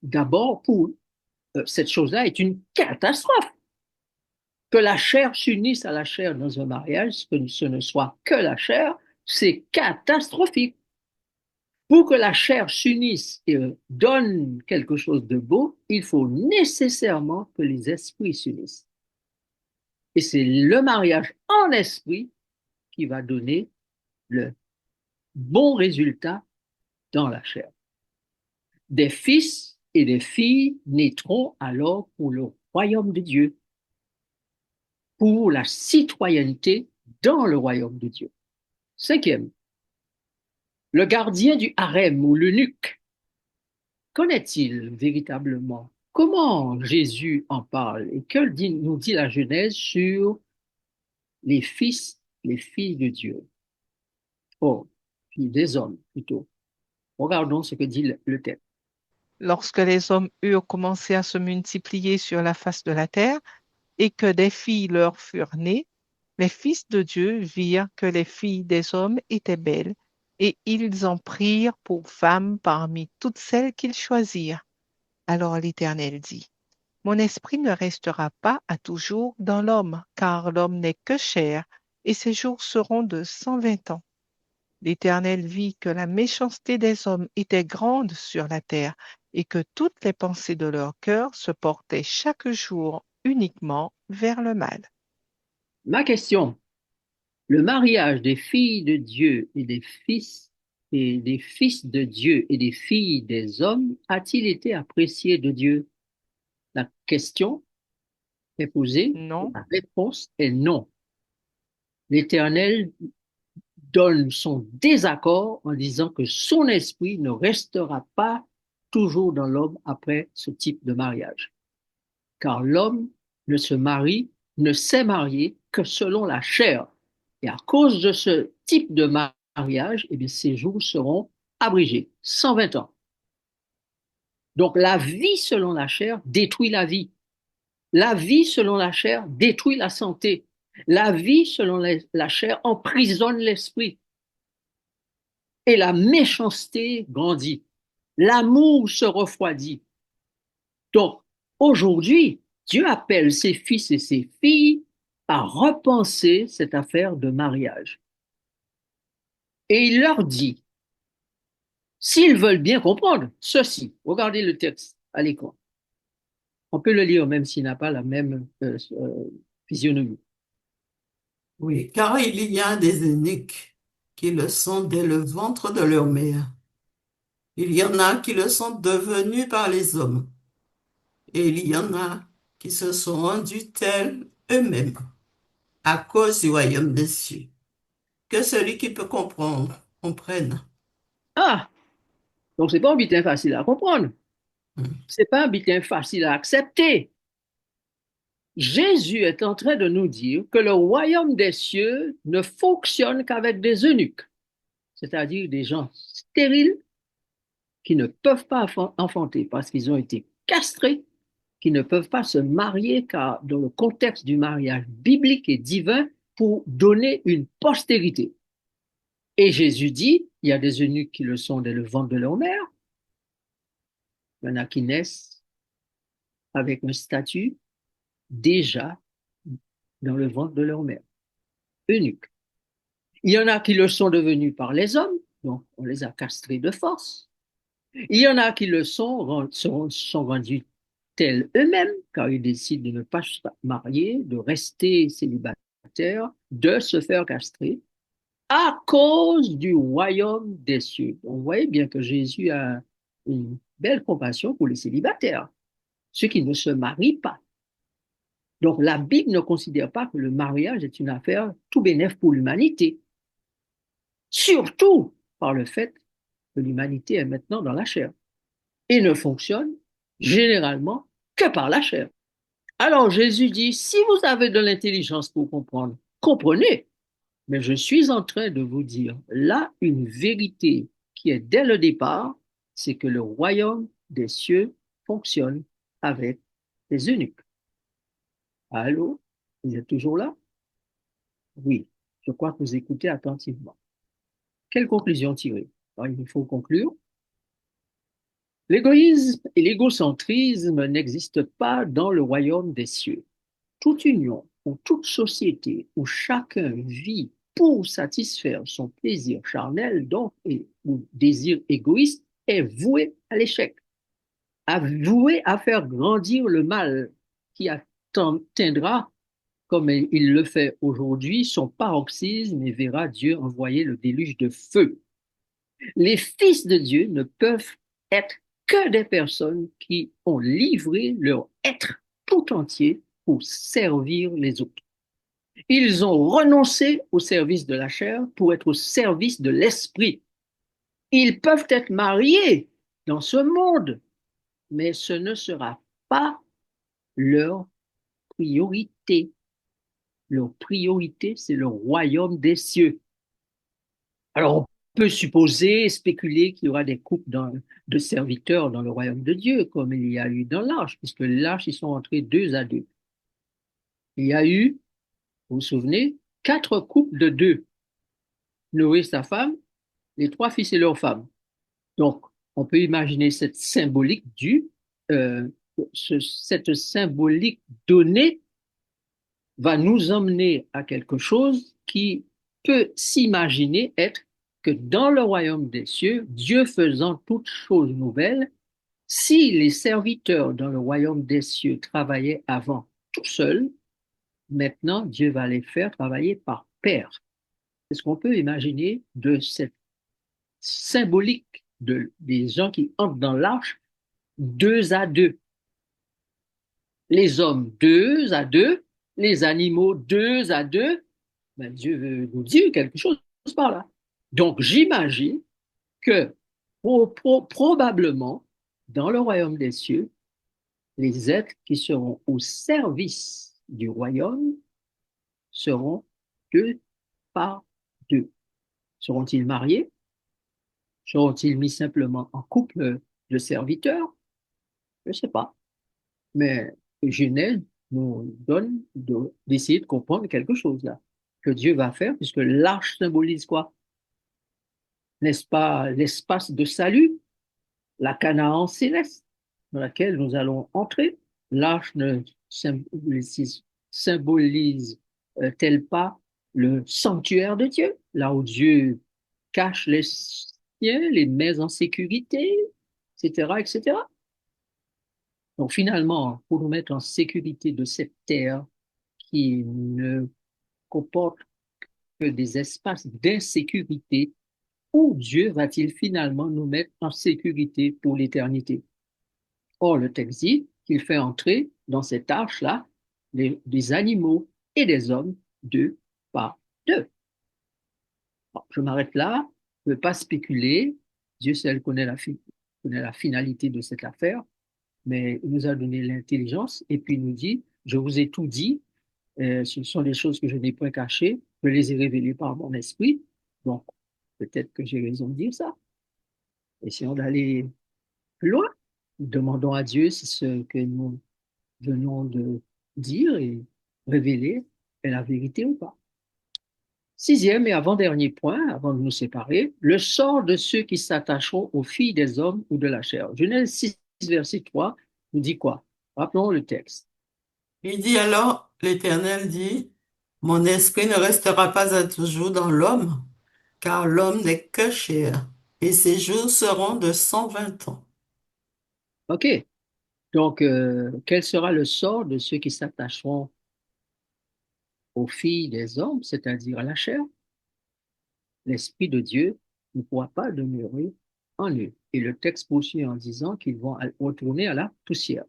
d'abord pour cette chose-là est une catastrophe. Que la chair s'unisse à la chair dans un mariage, que ce ne soit que la chair, c'est catastrophique. Pour que la chair s'unisse et donne quelque chose de beau, il faut nécessairement que les esprits s'unissent. Et c'est le mariage en esprit qui va donner le bon résultat dans la chair. Des fils et des filles naîtront alors pour le royaume de Dieu, pour la citoyenneté dans le royaume de Dieu. Cinquième, le gardien du harem ou l'eunuque, connaît-il véritablement comment Jésus en parle et que nous dit la Genèse sur les fils, les filles de Dieu? Oh, des hommes plutôt. Regardons ce que dit le texte. Lorsque les hommes eurent commencé à se multiplier sur la face de la terre et que des filles leur furent nées, les fils de Dieu virent que les filles des hommes étaient belles, et ils en prirent pour femmes parmi toutes celles qu'ils choisirent. Alors l'Éternel dit, mon esprit ne restera pas à toujours dans l'homme, car l'homme n'est que chair, et ses jours seront de 120 ans. L'Éternel vit que la méchanceté des hommes était grande sur la terre, et que toutes les pensées de leur cœur se portaient chaque jour uniquement vers le mal. Ma question, le mariage des filles de Dieu et des fils de Dieu et des filles des hommes a-t-il été apprécié de Dieu? La question est posée et Non. la réponse est non. L'Éternel donne son désaccord en disant que son esprit ne restera pas toujours dans l'homme après ce type de mariage. Car l'homme ne se marie, ne s'est marié que selon la chair. Et à cause de ce type de mariage, eh bien, ses jours seront abrégés, 120 ans. Donc la vie selon la chair détruit la vie. La vie selon la chair détruit la santé. La vie selon la chair emprisonne l'esprit. Et la méchanceté grandit. L'amour se refroidit. Donc, aujourd'hui, Dieu appelle ses fils et ses filles à repenser cette affaire de mariage. Et il leur dit, s'ils veulent bien comprendre ceci, regardez le texte à l'écran. On peut le lire même s'il n'a pas la même physionomie. Oui, car il y a des eunuques qui le sont dès le ventre de leur mère. Il y en a qui le sont devenus par les hommes. Et il y en a qui se sont rendus tels eux-mêmes à cause du royaume des cieux. Que celui qui peut comprendre comprenne. Ah, donc c'est pas un butin facile à comprendre. C'est pas un butin facile à accepter. Jésus est en train de nous dire que le royaume des cieux ne fonctionne qu'avec des eunuques, c'est-à-dire des gens stériles qui ne peuvent pas enfanter parce qu'ils ont été castrés, qui ne peuvent pas se marier car dans le contexte du mariage biblique et divin pour donner une postérité. Et Jésus dit, il y a des eunuques qui le sont dès le ventre de leur mère, il y en a qui naissent avec un statut déjà dans le ventre de leur mère, eunuques. Il y en a qui le sont devenus par les hommes, donc on les a castrés de force. Il y en a qui le sont rendus tels eux-mêmes, car ils décident de ne pas se marier, de rester célibataires, de se faire castrer, à cause du royaume des cieux. Donc, vous voyez bien que Jésus a une belle compassion pour les célibataires, ceux qui ne se marient pas. Donc la Bible ne considère pas que le mariage est une affaire tout bénef pour l'humanité, surtout par le fait que l'humanité est maintenant dans la chair et ne fonctionne généralement que par la chair. Alors Jésus dit, si vous avez de l'intelligence pour comprendre, comprenez, mais je suis en train de vous dire là une vérité qui est dès le départ, c'est que le royaume des cieux fonctionne avec les eunuques. Allô? Vous êtes toujours là? Oui, je crois que vous écoutez attentivement. Quelle conclusion tirer? Alors, il faut conclure. L'égoïsme et l'égocentrisme n'existent pas dans le royaume des cieux. Toute union ou toute société où chacun vit pour satisfaire son plaisir charnel, donc, ou désir égoïste, est vouée à l'échec, vouée à faire grandir le mal qui atteindra, comme il le fait aujourd'hui, son paroxysme et verra Dieu envoyer le déluge de feu. Les fils de Dieu ne peuvent être que des personnes qui ont livré leur être tout entier pour servir les autres. Ils ont renoncé au service de la chair pour être au service de l'esprit. Ils peuvent être mariés dans ce monde, mais ce ne sera pas leur priorité. Leur priorité, c'est le royaume des cieux. Alors, on peut supposer, spéculer qu'il y aura des couples de serviteurs dans le royaume de Dieu, comme il y a eu dans l'arche, puisque l'arche, ils sont entrés deux à deux. Il y a eu, vous vous souvenez, 4 couples de 2. Noé, sa femme, les 3 fils et leurs femmes. Donc, on peut imaginer cette symbolique euh, cette symbolique donnée va nous emmener à quelque chose qui peut s'imaginer être que dans le royaume des cieux, Dieu faisant toutes choses nouvelles, si les serviteurs dans le royaume des cieux travaillaient avant tout seuls, maintenant Dieu va les faire travailler par pair. C'est ce qu'on peut imaginer de cette symbolique des gens qui entrent dans l'arche 2 à 2. les hommes deux à deux, les animaux deux à deux. Ben, Dieu veut nous dire quelque chose par là. Donc j'imagine que probablement, dans le royaume des cieux, les êtres qui seront au service du royaume seront deux par deux. Seront-ils mariés? Seront-ils mis simplement en couple de serviteurs? Je ne sais pas. Mais Genèse nous donne d'essayer de comprendre quelque chose là, que Dieu va faire, puisque l'arche symbolise quoi? N'est-ce pas l'espace de salut, la Canaan céleste, dans laquelle nous allons entrer? L'arche ne symbolise-t-elle pas le sanctuaire de Dieu, là où Dieu cache les siens, les met en sécurité, etc., etc. Donc finalement, pour nous mettre en sécurité de cette terre qui ne comporte que des espaces d'insécurité, où Dieu va-t-il finalement nous mettre en sécurité pour l'éternité? Or, le texte dit qu'il fait entrer dans cette arche-là des animaux et des hommes deux par deux. Bon, je m'arrête là, je ne veux pas spéculer. Dieu seul connaît la finalité de cette affaire, mais il nous a donné l'intelligence et puis il nous dit, je vous ai tout dit, ce sont des choses que je n'ai point cachées, je les ai révélées par mon esprit, donc peut-être que j'ai raison de dire ça. Essayons d'aller plus loin. Demandons à Dieu si ce que nous venons de dire et révéler est la vérité ou pas. Sixième et avant-dernier point, avant de nous séparer, le sort de ceux qui s'attacheront aux filles des hommes ou de la chair. Genèse 6, verset 3, nous dit quoi? Rappelons le texte. Il dit alors, l'Éternel dit, mon esprit ne restera pas à toujours dans l'homme, car l'homme n'est que chair, et ses jours seront de 120 ans. OK. Donc, quel sera le sort de ceux qui s'attacheront aux filles des hommes, c'est-à-dire à la chair? L'Esprit de Dieu ne pourra pas demeurer en eux. Et le texte poursuit en disant qu'ils vont retourner à la poussière.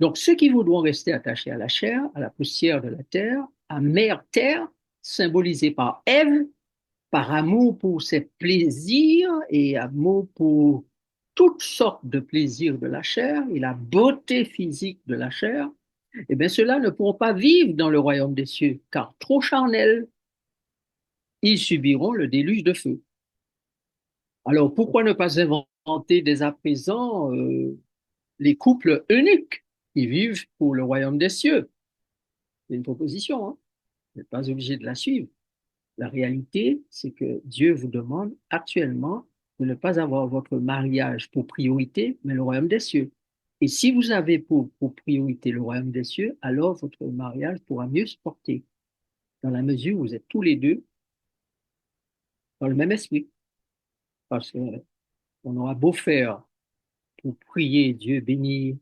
Donc, ceux qui voudront rester attachés à la chair, à la poussière de la terre, à mère terre, symbolisée par Ève, par amour pour ses plaisirs et amour pour toutes sortes de plaisirs de la chair et la beauté physique de la chair, eh bien, ceux-là ne pourront pas vivre dans le royaume des cieux, car trop charnels, ils subiront le déluge de feu. Alors, pourquoi ne pas inventer dès à présent les couples uniques qui vivent pour le royaume des cieux? C'est une proposition, hein? Vous n'êtes pas obligé de la suivre. La réalité, c'est que Dieu vous demande actuellement de ne pas avoir votre mariage pour priorité, mais le royaume des cieux. Et si vous avez pour priorité le royaume des cieux, alors votre mariage pourra mieux se porter, dans la mesure où vous êtes tous les deux dans le même esprit. Parce qu'on aura beau faire pour prier, Dieu bénit,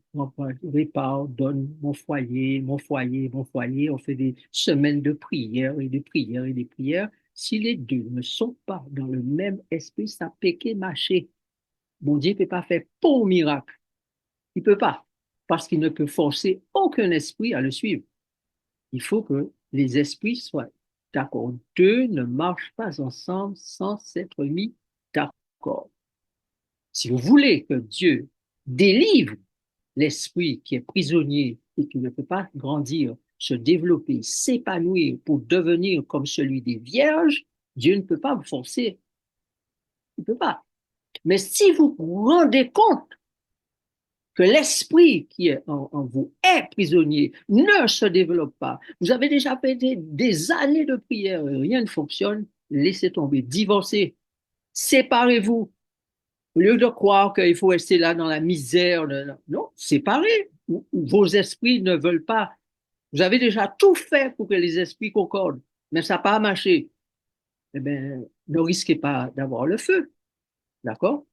répare, donne mon foyer, mon foyer, mon foyer. On fait des semaines de prières et des prières et des prières. Si les deux ne sont pas dans le même esprit, ça péché mâché. Mon Dieu ne peut pas faire pour miracle. Il ne peut pas. Parce qu'il ne peut forcer aucun esprit à le suivre. Il faut que les esprits soient d'accord. Deux ne marchent pas ensemble sans s'être mis d'accord. Si vous voulez que Dieu délivre l'esprit qui est prisonnier et qui ne peut pas grandir, se développer, s'épanouir pour devenir comme celui des vierges, Dieu ne peut pas vous forcer. Il ne peut pas. Mais si vous vous rendez compte que l'esprit qui est en vous est prisonnier, ne se développe pas, vous avez déjà fait des années de prière, rien ne fonctionne, laissez tomber, divorcez, séparez-vous. Au lieu de croire qu'il faut rester là dans la misère, non, séparez. Vos esprits ne veulent pas. Vous avez déjà tout fait pour que les esprits concordent, mais ça n'a pas marché. Eh bien, ne risquez pas d'avoir le feu. D'accord?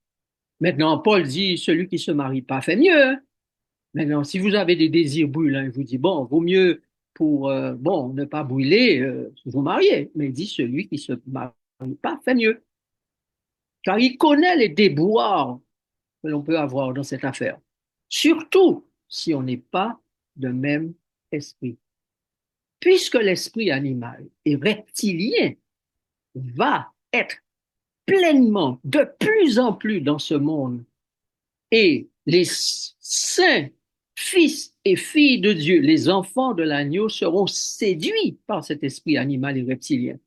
Maintenant, Paul dit, celui qui se marie pas fait mieux, hein. Maintenant, si vous avez des désirs brûlants, il vous dit, bon, vaut mieux pour, bon, ne pas brûler, vous marier. Mais il dit, celui qui se marie pas fait mieux. Car il connaît les déboires que l'on peut avoir dans cette affaire. Surtout si on n'est pas d'un même esprit. Puisque l'esprit animal et reptilien va être pleinement, de plus en plus dans ce monde, et les saints fils et filles de Dieu, les enfants de l'agneau, seront séduits par cet esprit animal et reptilien.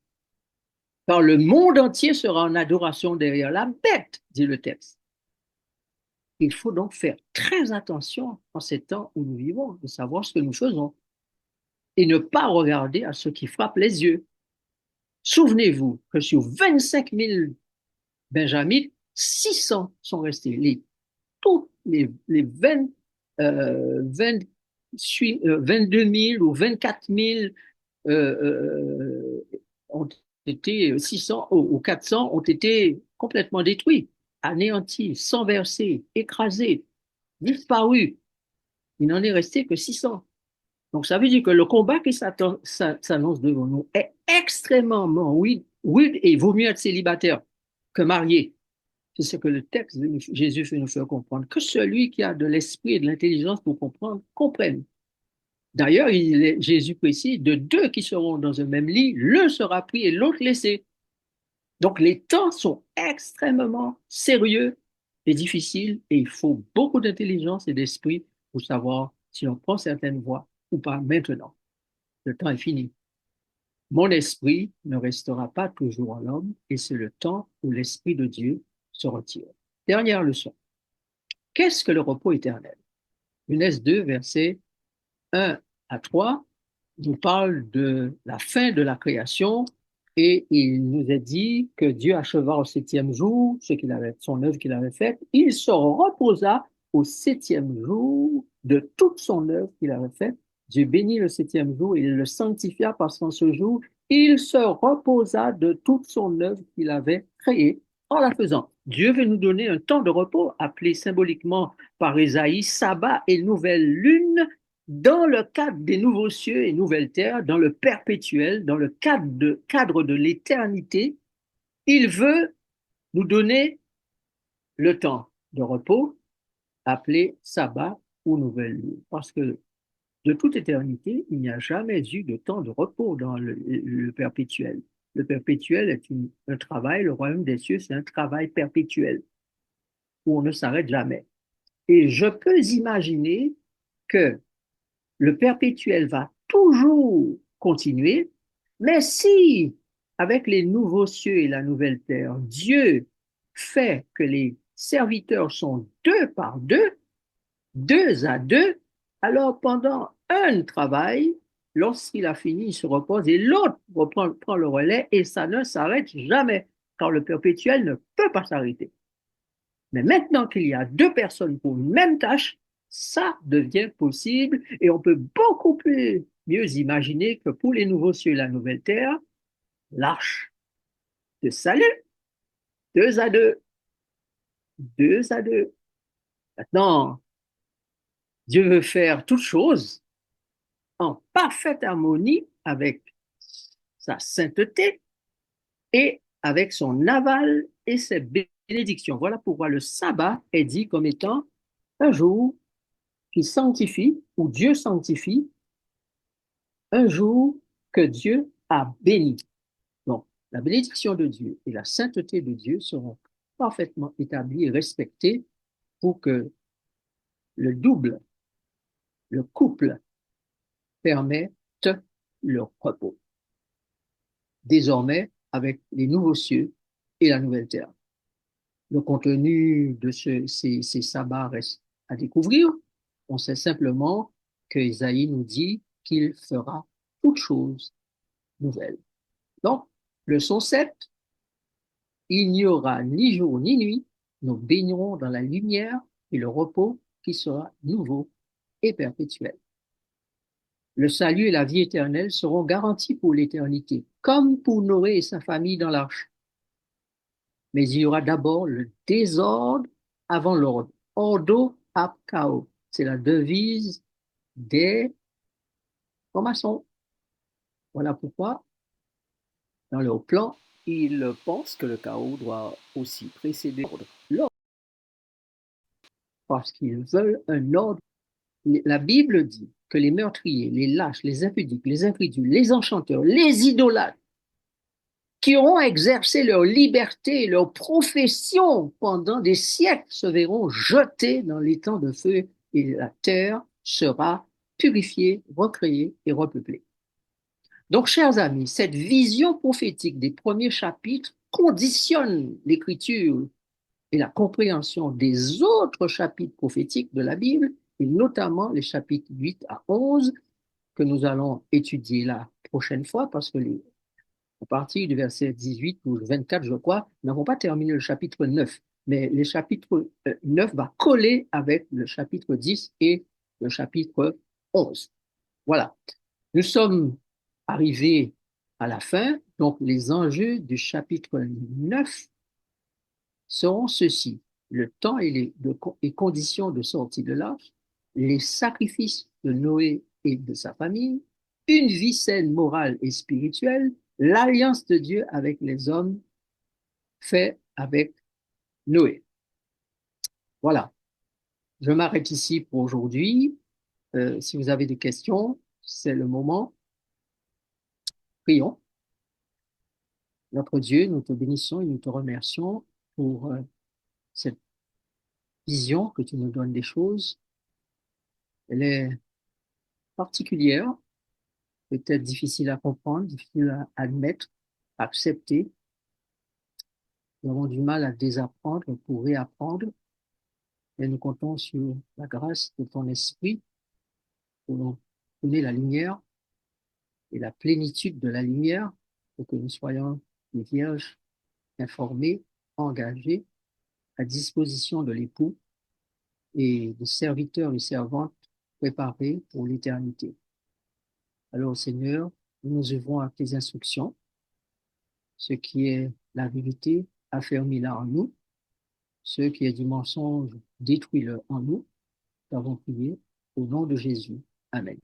Car le monde entier sera en adoration derrière la bête, dit le texte. Il faut donc faire très attention en ces temps où nous vivons, de savoir ce que nous faisons et ne pas regarder à ce qui frappe les yeux. Souvenez-vous que sur 25 000 Benjamites, 600 sont restés. Tous les 22 000 ou 24 000 ont été 600 ou 400 ont été complètement détruits, anéantis, renversés, écrasés, disparus. Il n'en est resté que 600. Donc ça veut dire que le combat qui s'annonce devant nous est extrêmement rude et il vaut mieux être célibataire que marié. C'est ce que le texte de Jésus fait nous faire comprendre. Que celui qui a de l'esprit et de l'intelligence pour comprendre, comprenne. D'ailleurs, Jésus précise, de deux qui seront dans un même lit, l'un sera pris et l'autre laissé. Donc les temps sont extrêmement sérieux et difficiles et il faut beaucoup d'intelligence et d'esprit pour savoir si on prend certaines voies ou pas maintenant. Le temps est fini. Mon esprit ne restera pas toujours en l'homme et c'est le temps où l'esprit de Dieu se retire. Dernière leçon. Qu'est-ce que le repos éternel? Genèse 2, versets 1 à 3 nous parle de la fin de la création et il nous est dit que Dieu acheva au septième jour son œuvre qu'il avait faite. Il se reposa au septième jour de toute son œuvre qu'il avait faite. Dieu bénit le septième jour et il le sanctifia parce qu'en ce jour, il se reposa de toute son œuvre qu'il avait créée en la faisant. Dieu veut nous donner un temps de repos appelé symboliquement par Ésaïe sabbat et nouvelle lune dans le cadre des nouveaux cieux et nouvelles terres, dans le perpétuel, dans le cadre de l'éternité. Il veut nous donner le temps de repos appelé sabbat ou nouvelle lune parce que de toute éternité, il n'y a jamais eu de temps de repos dans le perpétuel. Le perpétuel est un travail, le royaume des cieux, c'est un travail perpétuel où on ne s'arrête jamais. Et je peux imaginer que le perpétuel va toujours continuer, mais si, avec les nouveaux cieux et la nouvelle terre, Dieu fait que les serviteurs sont deux par deux, deux à deux, alors pendant un travail, lorsqu'il a fini, il se repose et l'autre prend le relais et ça ne s'arrête jamais, car le perpétuel ne peut pas s'arrêter. Mais maintenant qu'il y a deux personnes pour une même tâche, ça devient possible et on peut beaucoup plus mieux imaginer que pour les nouveaux cieux et la nouvelle terre, l'arche de salut, deux à deux, deux à deux. Maintenant, Dieu veut faire toutes choses en parfaite harmonie avec sa sainteté et avec son aval et ses bénédictions. Voilà pourquoi le sabbat est dit comme étant un jour qui sanctifie, ou Dieu sanctifie, un jour que Dieu a béni. Donc, la bénédiction de Dieu et la sainteté de Dieu seront parfaitement établies et respectées pour que le double, le couple, permette le repos. Désormais, avec les nouveaux cieux et la nouvelle terre. Le contenu de ces sabbats reste à découvrir. On sait simplement que Isaïe nous dit qu'il fera toutes choses nouvelles. Donc, leçon 7, il n'y aura ni jour ni nuit, nous baignerons dans la lumière et le repos qui sera nouveau et perpétuel. Le salut et la vie éternelle seront garantis pour l'éternité, comme pour Noé et sa famille dans l'arche. Mais il y aura d'abord le désordre avant l'ordre. Ordo ab chaos. C'est la devise des francs-maçons. Voilà pourquoi, dans leur plan, ils pensent que le chaos doit aussi précéder l'ordre. Parce qu'ils veulent un ordre. La Bible dit que les meurtriers, les lâches, les impudiques, les incrédules, les enchanteurs, les idolâtres, qui auront exercé leur liberté et leur profession pendant des siècles, se verront jetés dans les temps de feu et la terre sera purifiée, recréée et repeuplée. Donc, chers amis, cette vision prophétique des premiers chapitres conditionne l'écriture et la compréhension des autres chapitres prophétiques de la Bible, et notamment les chapitres 8 à 11 que nous allons étudier la prochaine fois, parce que à partir du verset 18 ou 24, je crois, nous n'avons pas terminé le chapitre 9, mais le chapitre 9 va coller avec le chapitre 10 et le chapitre 11. Voilà. Nous sommes arrivés à la fin, donc les enjeux du chapitre 9 seront ceux-ci: le temps et les conditions de sortie de l'arche, les sacrifices de Noé et de sa famille, une vie saine morale et spirituelle, l'alliance de Dieu avec les hommes fait avec Noé. Voilà, je m'arrête ici pour aujourd'hui. Si vous avez des questions, c'est le moment. Prions. Notre Dieu, nous te bénissons et nous te remercions pour cette vision que tu nous donnes des choses. Elle est particulière, peut-être difficile à comprendre, difficile à admettre, à accepter. Nous avons du mal à désapprendre pour réapprendre, et nous comptons sur la grâce de ton esprit pour nous donner la lumière et la plénitude de la lumière pour que nous soyons des vierges informées, engagées, à disposition de l'époux et des serviteurs et servantes préparés pour l'éternité. Alors, Seigneur, nous nous ouvrons à tes instructions. Ce qui est la vérité, affermis-la en nous. Ce qui est du mensonge, détruis-le en nous. Nous avons prié au nom de Jésus. Amen.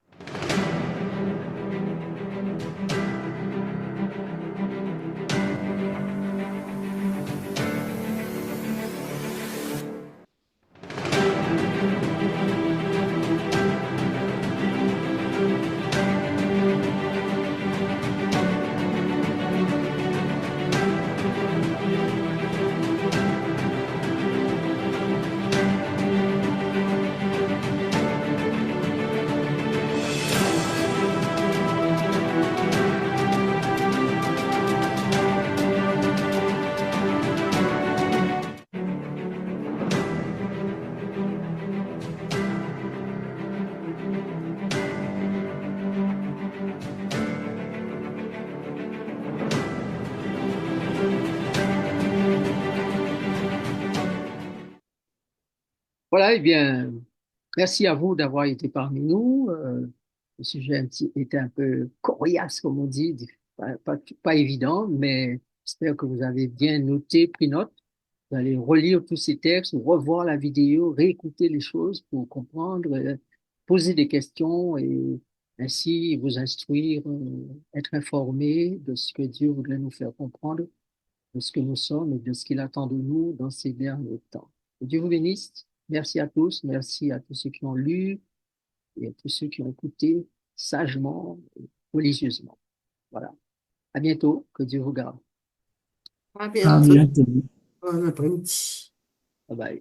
Voilà, eh bien, merci à vous d'avoir été parmi nous. Le sujet était un peu coriace, comme on dit, pas évident, mais j'espère que vous avez bien noté, pris note. Vous allez relire tous ces textes, revoir la vidéo, réécouter les choses pour comprendre, poser des questions et ainsi vous instruire, être informé de ce que Dieu voudrait nous faire comprendre, de ce que nous sommes et de ce qu'il attend de nous dans ces derniers temps. Que Dieu vous bénisse. Merci à tous. Merci à tous ceux qui ont lu et à tous ceux qui ont écouté sagement et religieusement. Voilà. À bientôt. Que Dieu vous garde. À À bientôt. bientôt. Bon après-midi. Bye bye.